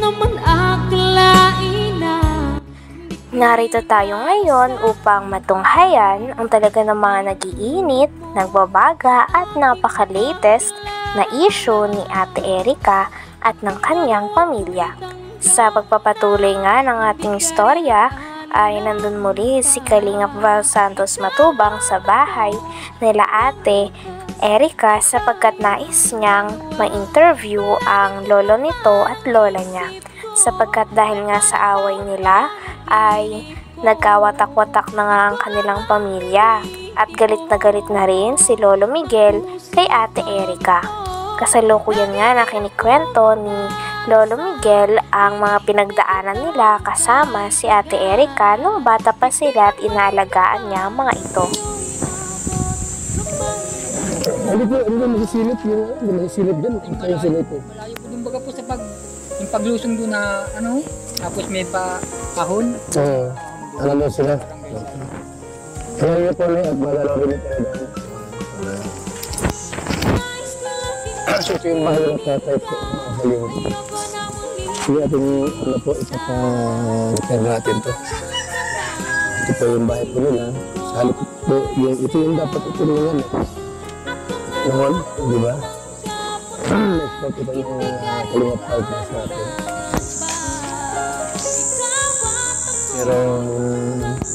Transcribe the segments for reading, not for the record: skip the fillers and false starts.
naman akalain na. Narito tayo ngayon upang matunghayan ang talaga ng mga nag-iinit, nagbabaga at napaka-latest na issue ni Ate Erica at ng kanyang pamilya. Sa pagpapatuloy nga ng ating istorya ay nandun muli si Kalingap Val Santos Matubang sa bahay nila Ate Erica sapagkat nais niyang ma-interview ang lolo nito at lola niya. Sapagkat dahil nga sa away nila ay nagkawatak-watak na nga ang kanilang pamilya at galit na rin si Lolo Miguel kay Ate Erica. Kasalukuyan nga na kinikwento ni Lolo Miguel ang mga pinagdaanan nila kasama si Ate Erica nung bata pa sila at inaalagaan niya ang mga ito. Ano po, magsisilip yung magsisilip dyan, kayo silip po. Malayo po dun baga po sa yung paglusong doon na tapos may kahon. Oo, alam mo sila. Kaya niyo po na at malalawin niyo tayo dahil. So ito yung mahal ng tatay po, mahalin. Sige ating po, ipapalitan natin to. Ito po yung bahay po nila. Sa halip po, ito yung dapat itulungan eh. Noon, di ba? Next po kita yung Kalingap Podcast natin. Pero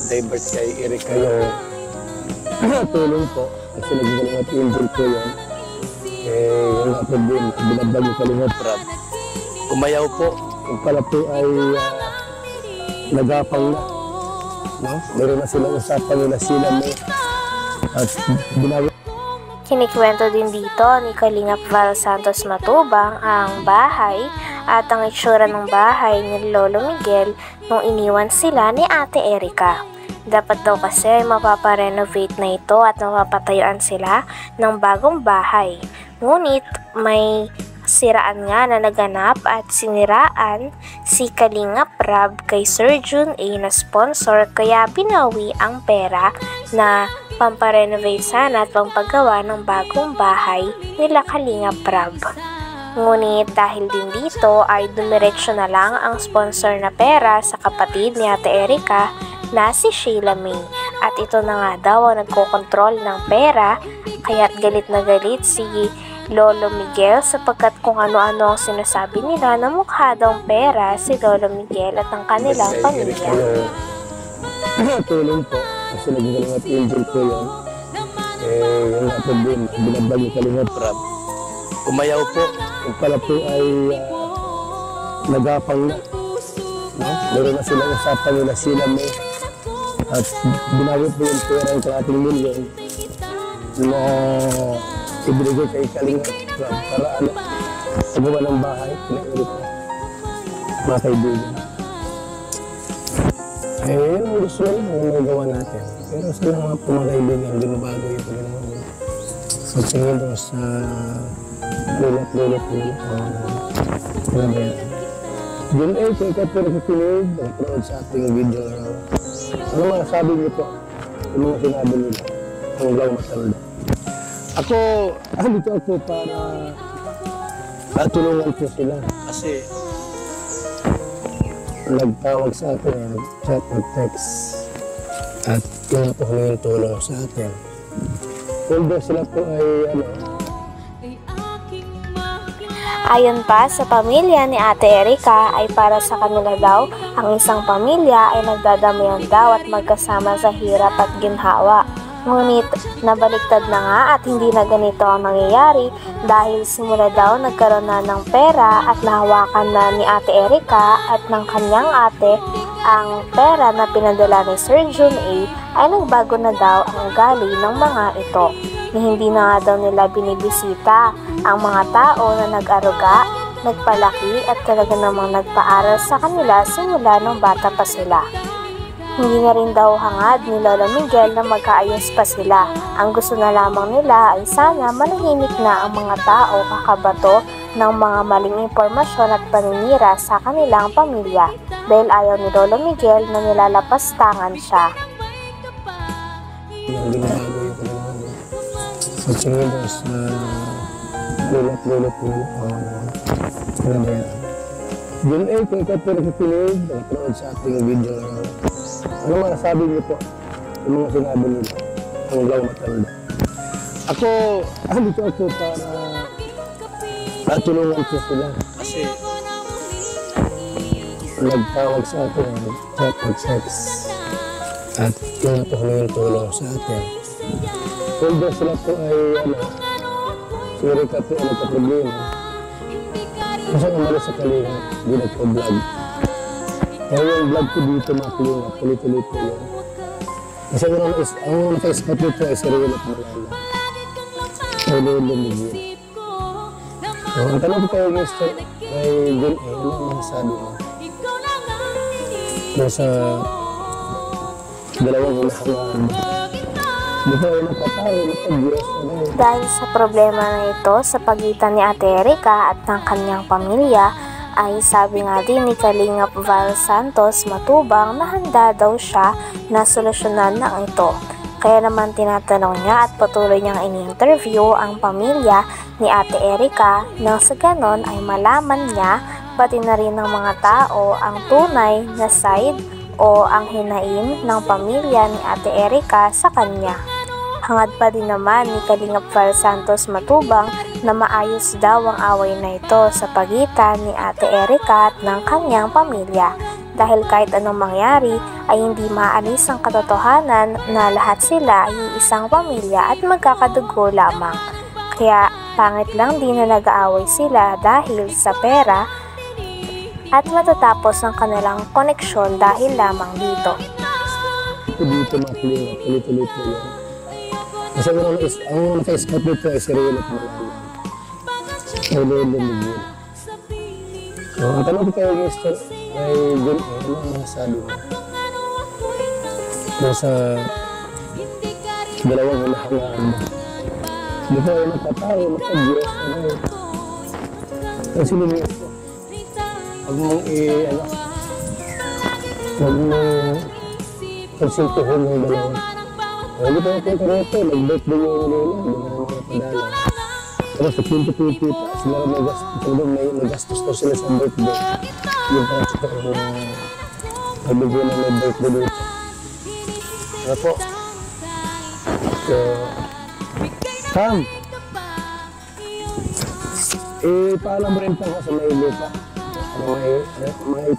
divert kay Erica yung tulong po. Kasi nagkakalingap angel po yan. Yung nga problem, binabag yung Kalingap Rap. Umayaw po. Yung pala po ay nagapang na. No? Meron na silang usapan nila sila mo. At binawag. Kinikwento din dito ni Kalingap Val Santos Matubang ang bahay at ang itsura ng bahay ni Lolo Miguel nung iniwan sila ni Ate Erica. Dapat daw kasi mapaparenovate na ito at mapapatayuan sila ng bagong bahay. Ngunit may siraan nga na naganap at siniraan si Kalingap Rab kay Sir Jun A na sponsor kaya binawi ang pera na pamparenovate sana at pampagawa ng bagong bahay nila Kalingap Rab. Ngunit dahil din dito ay dumiretso na lang ang sponsor na pera sa kapatid ni Ate Erica na si Sheila May at ito na nga daw ang nagkokontrol ng pera kaya't galit na galit si Lolo Miguel sapagkat kung ano-ano ang sinasabi nila na mukha daw pera si Lolo Miguel at ang kanilang pamilya. Tulong po. Kasi nagkakalingap angel po yun. Yung nga problem, binabag yung Kalingap Rap. Umayaw po. Yung pala po ay nagapang na. No? Meron na silang usapan nila sila mo. At binawit po yung pera yung ating milyon na ibigay kay Kalingap Rap para pagawa ng bahay. Mga kaibigan. Yun ang gusto rin yung magagawa natin. Pero sa mga pumagaibigan, binabago yung pagkakaroon. So, tingin doon sa lulat-lulat nila. Ano ba yan? Yun ay, kung ka pero kakinig, nag-proud sa ating video ngayon. Ano mga sabi niyo po? Yung mga sinabi nila. Hanggang matanda. Dito ako para tulungan po sila. Kasi nagtawag sa atin, chat, mag-text at pinapahingin tulong sa atin. Although sila po ay Ayon pa sa pamilya ni Ate Erica ay para sa kanila daw, ang isang pamilya ay nagdadamayan daw at magkasama sa hirap at ginhawa. Ngunit nabaliktad na nga at hindi na ganito ang nangyayari dahil simula daw nagkaroon na ng pera at nahawakan na ni Ate Erica at ng kanyang ate ang pera na pinadala ni Sir Jun A ay nagbago na daw ang ugali ng mga ito. Na hindi na nga daw nila binibisita ang mga tao na nag-aruga, nagpalaki at talaga namang nagpaaral sa kanila simula nung bata pa sila. Hindi na rin daw hangad ni Lolo Miguel na magkaayos pa sila. Ang gusto na lamang nila ay sana manahimik na ang mga tao kakabato ng mga maling impormasyon at paninira sa kanilang pamilya dahil ayaw ni Lolo Miguel na nilalapastangan siya. Sa tingin sa lulat-lulat nila. Ano ba yan? Yun kung ikaw po nakikinig, nakapanood sa ating video ngayon, ano masasabi niyo po yung mga sinabi nila hanggang matanda? Dito ako para tulungan ko sila. Kasi nagtawag sa atin, chat at yung tuhulong tulong sa atin. Although sila po ay si Erika po ay nagka-problema. Kasi umalis sa Kalinga, hindi nagpa-vlog. Kaya yung vlog ko dito mga Kalinga, tuloy-tuloy po yun. Kasi ang naka-scout dito ay si Rilo Malala. Ay Lolo Miguel. So, ang tanong ko kayo Mr. ay John ano ang masasabi mo? Sa dalawang hinahangaan mo. Di ba ay nakatao, nakag-Diyos na yun. Dahil sa problema na ito sa pagitan ni Ate Erika at ng kanyang pamilya, ay sabi nga din ni Kalingap Val Santos Matubang na handa daw siya na solusyonan ang ito. Kaya naman tinatanong niya at patuloy niyang ini-interview ang pamilya ni Ate Erika nang sa ganon ay malaman niya pati na rin ng mga tao ang tunay na side o ang hinaing ng pamilya ni Ate Erika sa kanya. Hangad pa din naman ni Kalingap Val Santos Matubang na maayos daw ang away na ito sa pagitan ni Ate Erika at ng kanyang pamilya. Dahil kahit anong mangyari ay hindi maalis ang katotohanan na lahat sila ay isang pamilya at magkakadugo lamang. Kaya pangit lang din na nag-aaway sila dahil sa pera at matatapos ang kanilang koneksyon dahil lamang dito. Dito mga Kalinga, tuloy-tuloy po yan. Kasi ang naka-scout dito ay si Rilo Malala. Ay Lolo Miguel. So, ang tanong ko kayo Mr. ay John ano ang masasabi mo? Sa dalawang hinahangaan mo. Di ba ay nakatao, nakag-Diyos na yun. Kasi lumiit po. Huwag mong huwag mong konsultuhin yung dalawa. Hindi pa yung konkreto, nag-birthday yung Lola, hindi na mga padala. Tapos sa pinto-pinto, sila may gastos daw sila sa birthday. Yung parang sa nabigyan na may birthday dito. Ano po? So, Sam! Paalam mo rin po ako sa may lupa.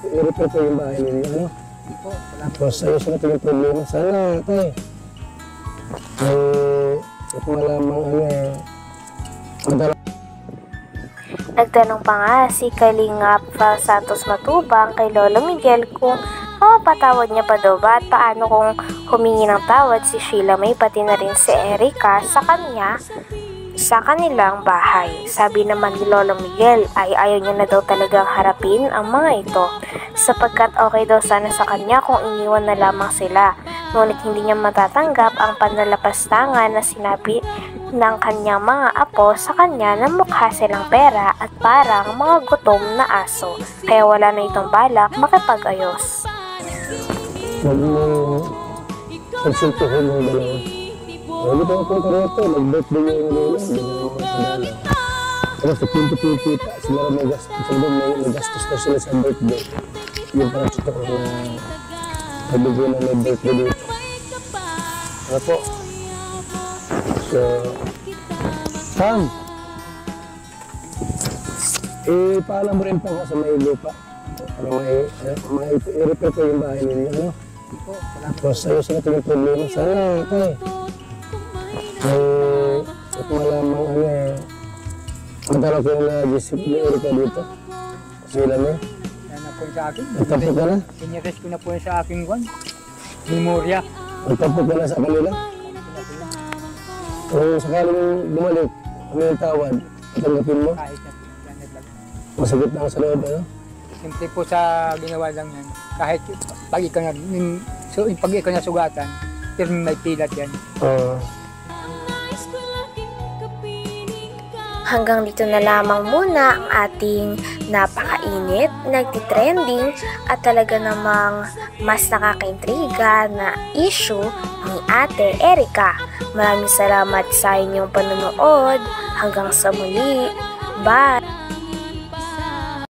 I-repair ko yung bahay ninyo, ano? Tapos ayos na ito yung problema. Sana, tay. Kung malamang Nagtanong pa nga si Kalingap Val Santos Matubang kay Lolo Miguel kung mapapatawad niya pa daw ba at paano kung humingi ng tawad si Sheila May pati na rin si Erika sa kanilang bahay. Sabi naman ni Lolo Miguel ay ayaw niya na daw talagang harapin ang mga ito sapagkat okay daw sana sa kanya kung iniwan na lamang sila. Ngunit hindi niya matatanggap ang panlalapastangan na sinabi ng kanyang mga apo sa kanya na mukha silang pera at parang mga gutom na aso. Kaya wala na itong balak makipag-ayos. Huwag mong konsultuhin yung dalawa. Hindi pa yung konkreto, nag-birthday yung Lola, hindi na mga padala. Tapos sa pinto-pinto, sila may gastos daw sila sa birthday. Yung parang sa nabigyan na may birthday dito. Ano po? So, Sam! Paalam mo rin po ako sa may lupa. Para i-repair ko yung bahay ninyo, ano? Tapos ayos na ito yung problema. Sana, tay. Kung malamang magdala ko yung na-GCP ni Erika dito. Sila mo. Yan na po sa akin. Magtapos ka na? Sinires ko na po sa aking memorya. Magtapos ka na sa kanila? Kung sakaling bumalik, kami yung tawad, tanggapin mo? Kahit na naglag. Masakit na sa loob, ano? Simple po sa ginawa lang yan. Kahit pag ikaw na sugatan, pero may pilat yan. Hanggang dito na lamang muna ang ating napakainit, nagtitrending at talaga namang mas nakakaintriga na issue ni Ate Erika. Maraming salamat sa inyong panonood. Hanggang sa muli. Bye!